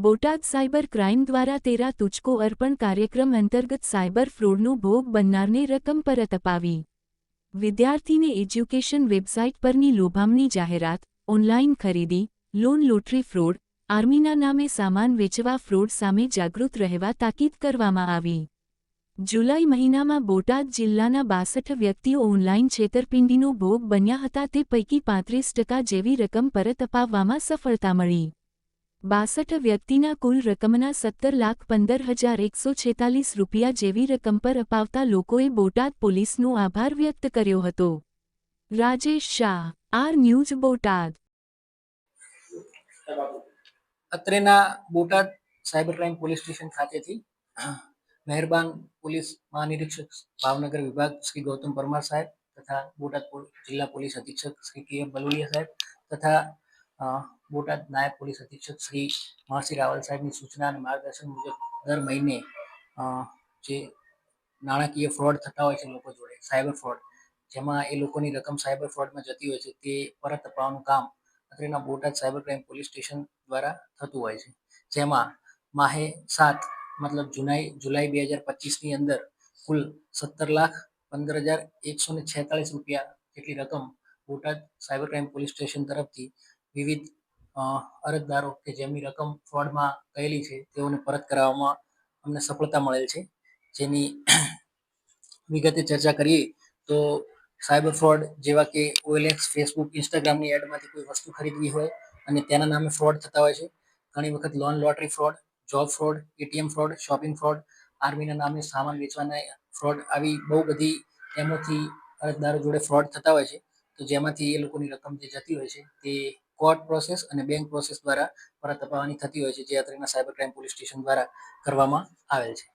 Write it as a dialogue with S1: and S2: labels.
S1: Botad cyber crime દ્વારા તેરા તુચકો અર્પણ કાર્યક્રમ અંતર્ગત સાયબર ફ્રોડનો ભોગ બનનારને રકમ પરત અપાવી. વિદ્યાર્થીને એજ્યુકેશન વેબસાઇટ પરની લોભામણી જાહેરાત, ઓનલાઇન ખરીદી, લોન લોટરી ફ્રોડ, આર્મીના નામે સામાન વેચવા ફ્રોડ સામે જાગૃત રહેવા તાકીદ કરવામાં આવી. જુલાઈ મહિનામાં બોટાદ જિલ્લાના 62 વ્યક્તિઓ ઓનલાઇન છેતરપિંડીનો ભોગ બન્યા હતા. તે પૈકી 35% જેવી રકમ પરત અપાવવામાં સફળતા મળી. 62 વ્યક્તિના કુલ રકમના 17,15,146 રૂપિયા જેવી રકમ પર અપાવતા લોકોએ બોટાદ પોલીસનો આભાર વ્યક્ત કર્યો હતો. Rajesh Shah, R news, Botad.
S2: અત્રેના Botad cyber crime police station ખાતેથી મહેરબાન પોલીસ મહાનિરીક્ષક ભાવનગર વિભાગ શ્રી ગૌતમ પરમાર સાહેબ તથા બોટાદ જિલ્લા પોલીસ અધિક્ષક શ્રી કે એમ બલુલિયા સાહેબ તથા બોટાદ નાયબ પોલીસ અધિક્ષક શ્રી મહર્ષિ રાવલ સાહેબની સૂચના અને માર્ગદર્શન મુજબ દર મહિને જે નાણાકીય ફ્રોડ થતા હોય છે લોકો જોડે, સાયબર ફ્રોડ, જેમાં એ લોકોની રકમ સાયબર ફ્રોડમાં જતી હોય છે, તે પરત અપાવવાનું કામ અત્રેના Botad cyber crime police station દ્વારા થતું હોય છે. જેમાં માહે 7 મતલબ જુલાઈ 2025ની અંદર કુલ 17,15,146 રૂપિયા જેટલી રકમ Botad cyber crime police station તરફથી વિવિધ અરજદારો કે જેમની રકમ ફ્રોડમાં ગયેલી છે તેઓને પરત કરાવવામાં અમને સફળતા મળેલ છે. જેની વિગતે ચર્ચા કરીએ તો સાયબર ફ્રોડ જેવા કે OLX, ફેસબુક, ઇન્સ્ટાગ્રામની એડમાંથી કોઈ વસ્તુ ખરીદવી હોય અને તેના નામે ફ્રોડ થતા હોય છે. ઘણી વખત loan lottery fraud, job fraud, ATM fraud, shopping fraud, આર્મીના નામે સામાન વેચવાના ફ્રોડ, આવી બહુ બધી એમોથી અરજદારો જોડે ફ્રોડ થતા હોય છે. તો જેમાંથી એ લોકોની રકમ જે જતી હોય છે તે કોર્ટ પ્રોસેસ અને બેંક પ્રોસેસ દ્વારા પરત અપાવવાની થતી હોય છે, જે અત્રેના સાયબર ક્રાઇમ પોલીસ સ્ટેશન દ્વારા કરવામાં આવેલ છે.